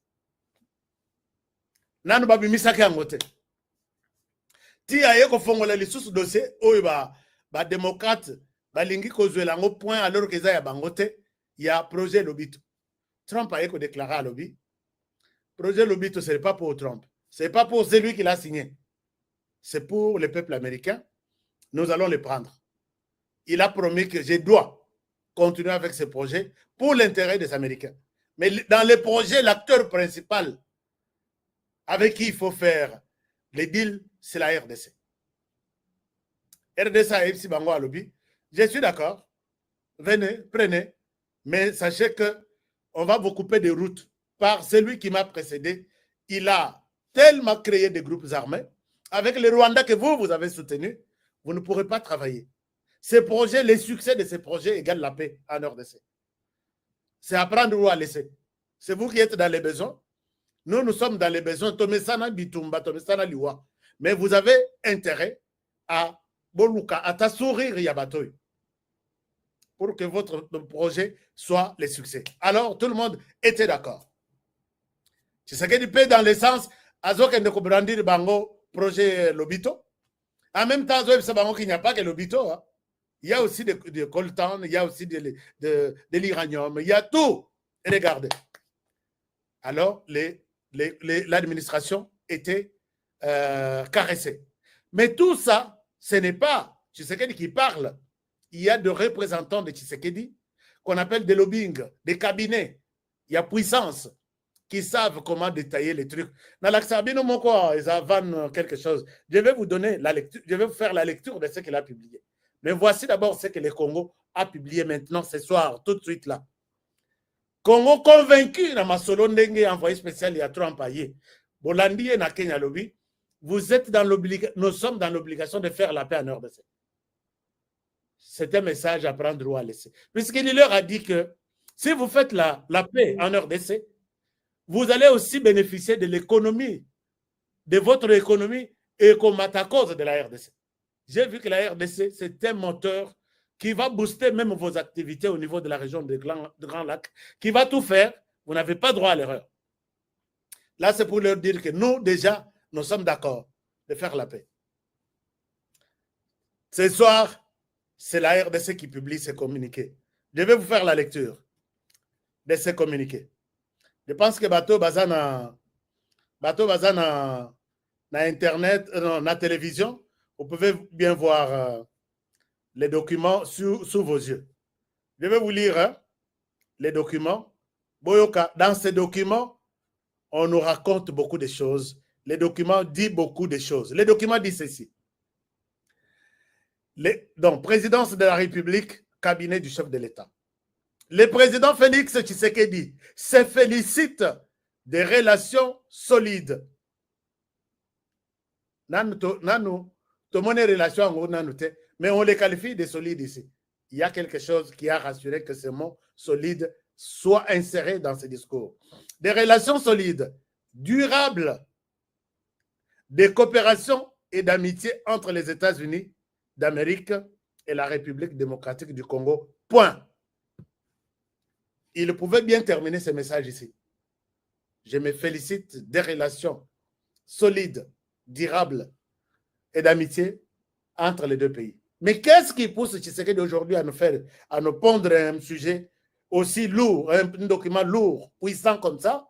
Nanu babi misaki angote. Ti aye ko fongola lisusu dossier oyo ba démocrate balingi kozwela ngo point alors que ça ya bangote il y a projet Lobito. Trump a déclaré à Lobby. Projet Lobito, ce n'est pas pour Trump. Ce n'est pas pour celui qui l'a signé. C'est pour le peuple américain. Nous allons le prendre. Il a promis que je dois continuer avec ce projet pour l'intérêt des Américains. Mais dans le projet, l'acteur principal avec qui il faut faire les deals, c'est la RDC. RDC a FC Bango à Lobby. Je suis d'accord. Venez, prenez. Mais sachez qu'on va vous couper des routes par celui qui m'a précédé. Il a tellement créé des groupes armés. Avec les Rwandais que vous avez soutenus, vous ne pourrez pas travailler. Ces projets, les succès de ces projets égalent la paix en RDC. C'est à prendre ou à laisser. C'est vous qui êtes dans les besoins. Nous sommes dans les besoins. Tomesana Bitumba, Tomesana Liwa. Mais vous avez intérêt à Boluka, à ta sourire Yabatoy, pour que votre projet soit le succès. Alors, tout le monde était d'accord. C'est ce qui paie dans le sens, Azok de brandir Bango, projet Lobito. En même temps, il n'y a pas que Lobito. Hein. Il y a aussi de coltan, il y a aussi de l'uranium, il y a tout. Regardez. Alors, l'administration était caressée. Mais tout ça, ce n'est pas Tshisekedi qui parle. Il y a des représentants de Tshisekedi qu'on appelle des lobbying, des cabinets. Il y a puissance qui savent comment détailler les trucs. Dans l'Axabino Moko, ils avancent quelque chose. Je vais vous donner la lecture, je vais vous faire la lecture de ce qu'il a publié. Mais voici d'abord ce que le Congo a publié maintenant, ce soir, tout de suite là. Congo convaincu, dans ma solo ndenge envoyé spécial, il y a Trump aillé. Bolandi et na Kenya lobby, vous êtes dans l'obligation, nous sommes dans l'obligation de faire la paix en RDC. C'est un message à prendre ou à laisser. Puisqu'il leur a dit que si vous faites la paix en RDC, vous allez aussi bénéficier de l'économie, de votre économie et comme à cause de la RDC. J'ai vu que la RDC, c'est un moteur qui va booster même vos activités au niveau de la région de Grand Lac, qui va tout faire. Vous n'avez pas droit à l'erreur. Là, c'est pour leur dire que nous, déjà, nous sommes d'accord de faire la paix. Ce soir, c'est la RDC qui publie ces communiqués. Je vais vous faire la lecture de ces communiqués. Je pense que Bateau Bazana na Internet, na télévision, vous pouvez bien voir les documents sous vos yeux. Je vais vous lire hein, les documents. Boyoka, dans ces documents, on nous raconte beaucoup de choses. Les documents disent beaucoup de choses. Les documents disent ceci. Donc, présidence de la République, cabinet du chef de l'État. Le président Félix Tshisekedi se félicite des relations solides. Nanu, tout le monde est relation, mais on les qualifie de solides ici. Il y a quelque chose qui a rassuré que ce mot solide soit inséré dans ce discours. Des relations solides, durables, des coopérations et d'amitié entre les États-Unis d'Amérique et la République démocratique du Congo. Point. Il pouvait bien terminer ce message ici. Je me félicite des relations solides, durables et d'amitié entre les deux pays. Mais qu'est-ce qui pousse Tshisekedi aujourd'hui à nous pondre un sujet aussi lourd, un document lourd, puissant comme ça?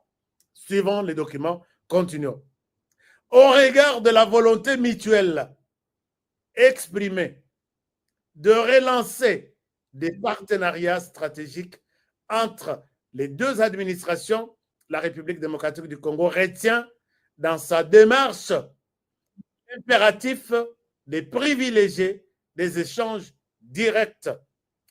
Suivant les documents, continuons. Au regard de la volonté mutuelle exprimée de relancer des partenariats stratégiques entre les deux administrations, la République démocratique du Congo retient dans sa démarche impératif de privilégier des échanges directs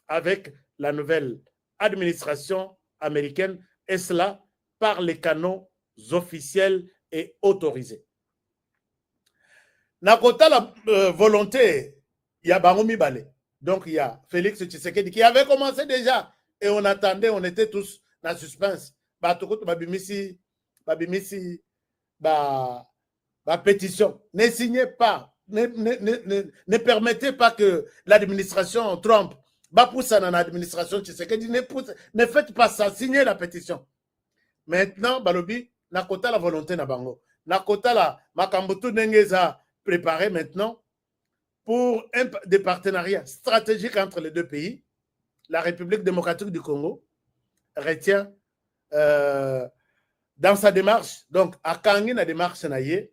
avec la nouvelle administration américaine, et cela par les canaux officiels et autorisés. Nakota la volonté, il y a Baroumi Balé. Donc il y a Félix Tshisekedi qui avait commencé déjà et on attendait, on était tous dans suspense. Babimisi, pétition. Ne signez pas, ne permettez pas que l'administration Trump pousse dans l'administration Tshisekedi, ne faites pas ça, signez la pétition. Maintenant, Balobi, Nakota la volonté na bango. Nakota la Makambutu Nengeza préparé maintenant pour des partenariats stratégiques entre les deux pays. La République démocratique du Congo retient dans sa démarche, donc à Kangi na démarche naye,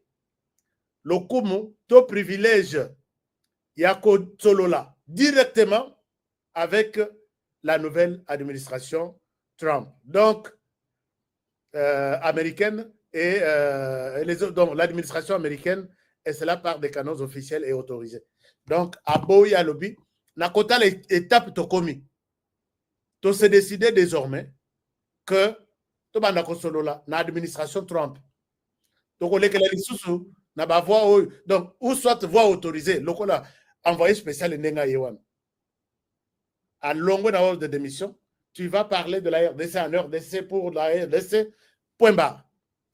le Kumu to privilège Yako Tsolola directement avec la nouvelle administration Trump, donc américaine et donc l'administration américaine, et cela par des canaux officiels et autorisés. Donc, à Boya Lobby, Nakota l'étape Tokomi. To se décider désormais que l'administration Trump, donc donc, ou soit voie autorisée, le envoyé spécial Nenga Yewan. À longue de démission, tu vas parler de la RDC en RDC pour la RDC, point barre.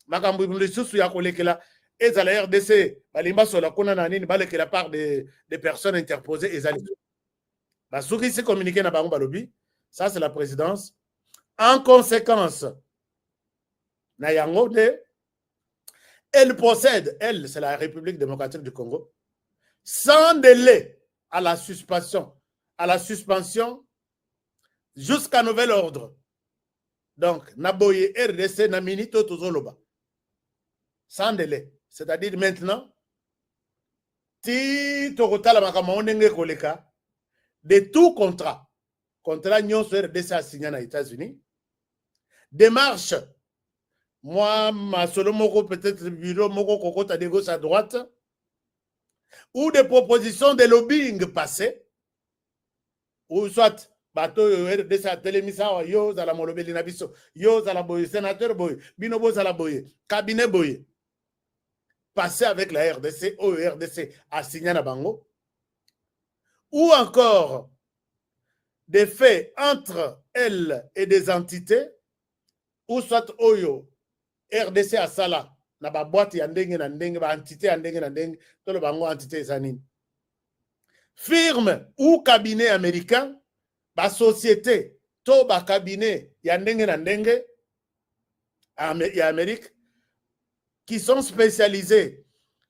Makambu Lisusu Yakolekela, et à la RDC, Balimba Sola Konanani, Balek la part des personnes interposées, et Zali. Basouki s'est communiqué dans Bango Balobi, ça c'est la présidence. En conséquence, Nayangode, elle procède, elle, c'est la République démocratique du Congo, sans délai à la suspension jusqu'à nouvel ordre. Donc, Naboye RDC Namini Totozoloba. Sans délai. C'est-à-dire maintenant, si Tokotala Makamonenge Koleka, de tout contrat Nyon sur RDC a signé aux États-Unis, démarche, moi, ma solo moko, peut-être bureau moko kokota de gauche à droite, ou des propositions de lobbying passées, ou soit bato RDC a télémisa yo za la molobeli na biso yo za la boye sénateur boye binobo za la boye cabinet boye passé avec la RDC au RDC a signé na bango, ou encore des faits entre elle et des entités, ou soit oyo RDC a sala na ba boîte ya ndenge na ndenge ba entité ya ndenge na ndenge to le bango entité zanini, firme ou cabinet américain, ba société to ba cabinet ya ndenge na ndenge ya Amérique qui sont spécialisés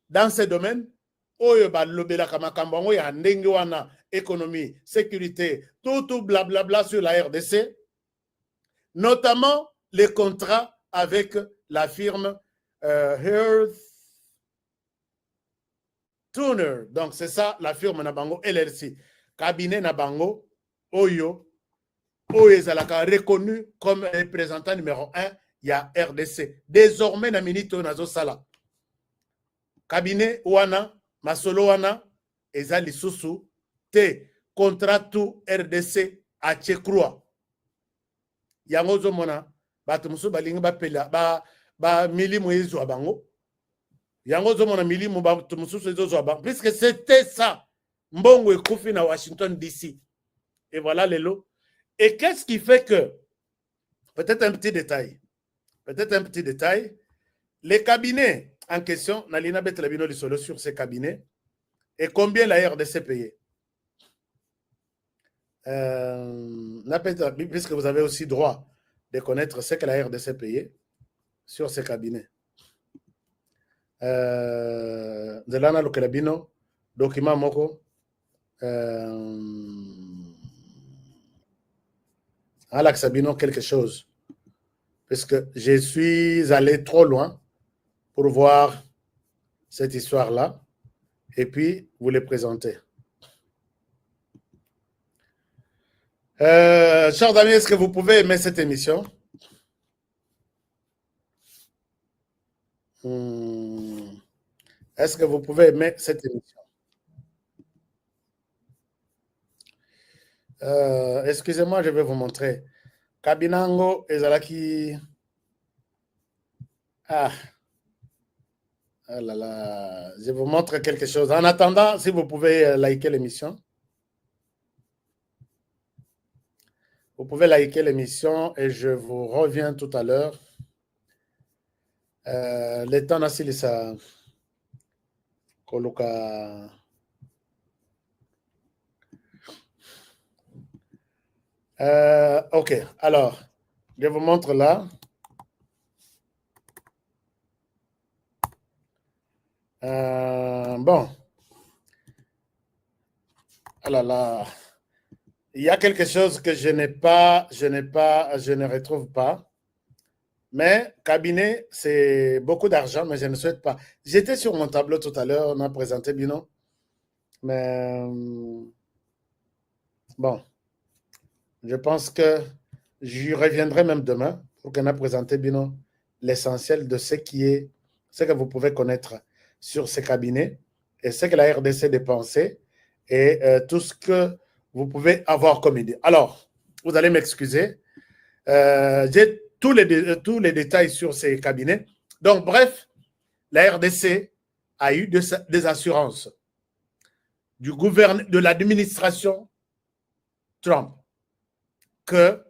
dans ces domaines, oyo ba lobela kama kambango ya ndenge wana, économie, sécurité, tout blablabla sur la RDC, notamment les contrats avec la firme Hearth Tuner. Donc c'est ça la firme Nabango LLC. Cabinet Nabango, Oyo, Oyezalaka reconnu comme représentant numéro 1, il y a RDC. Désormais, na minito nazo sala. Cabinet wana, masolo wana, eza lisusu, te contrat tout RDC a Tchekrua. Yango zo mona, bato musu balingi bapela, ba milimu ezo abango. Yango zo mona milimu bato musu ezo abango. Puisque c'était ça. Mbongo ekufi na Washington DC. Et voilà les lots. Et qu'est-ce qui fait que, peut-être un petit détail, les cabinets en question, Nalina Betlabino Lissolo sur ces cabinets, et combien la RDC payait? Puisque vous avez aussi droit de connaître ce que la RDC payait sur ces cabinets. Zelana Lokelabino, document Moko, Alex Sabino, quelque chose. Parce que je suis allé trop loin pour voir cette histoire-là et puis vous les présenter. Chers amis, est-ce que vous pouvez aimer cette émission? Est-ce que vous pouvez aimer cette émission? Excusez-moi, je vais vous montrer. Kabinango ezalaki. Ah là là, je vous montre quelque chose. En attendant, si vous pouvez liker l'émission. Vous pouvez liker l'émission et je vous reviens tout à l'heure. Le temps n'a pas ça. Koloka. Ok, alors, je vous montre là. Bon. Ah là là. Il y a quelque chose que je ne retrouve pas. Mais cabinet, c'est beaucoup d'argent, mais je ne souhaite pas. J'étais sur mon tableau tout à l'heure, on a présenté Bino. Mais bon. Je pense que j'y reviendrai même demain pour qu'on a présenté Bino l'essentiel de ce que vous pouvez connaître sur ces cabinets et ce que la RDC dépensait et tout ce que vous pouvez avoir comme idée. Alors, vous allez m'excuser. J'ai tous les détails sur ces cabinets. Donc, bref, la RDC a eu des assurances du gouvernement, de l'administration Trump, que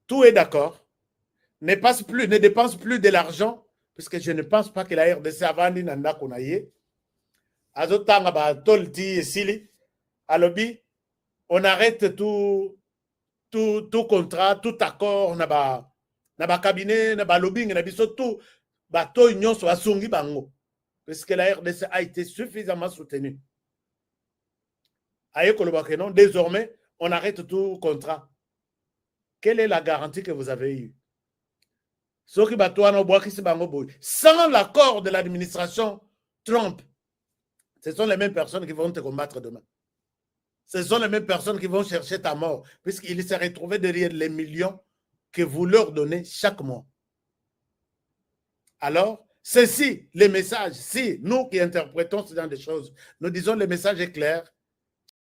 tout est d'accord, ne dépense plus de l'argent, puisque je ne pense pas que la RDC avant n'anda konaye. Azotanga ba tolti sili, alobi, on arrête tout contrat, tout accord, na ba cabinet, na ba lobbying, na biso tout, ba to union so asungi bango, puisque la RDC a été suffisamment soutenue. Aye koloba que non, désormais, on arrête tout contrat. Quelle est la garantie que vous avez eue? Sans l'accord de l'administration Trump, ce sont les mêmes personnes qui vont te combattre demain. Ce sont les mêmes personnes qui vont chercher ta mort, puisqu'ils se retrouvent derrière les millions que vous leur donnez chaque mois. Alors, ceci, les messages, si nous qui interprétons ce genre de choses, nous disons le message est clair,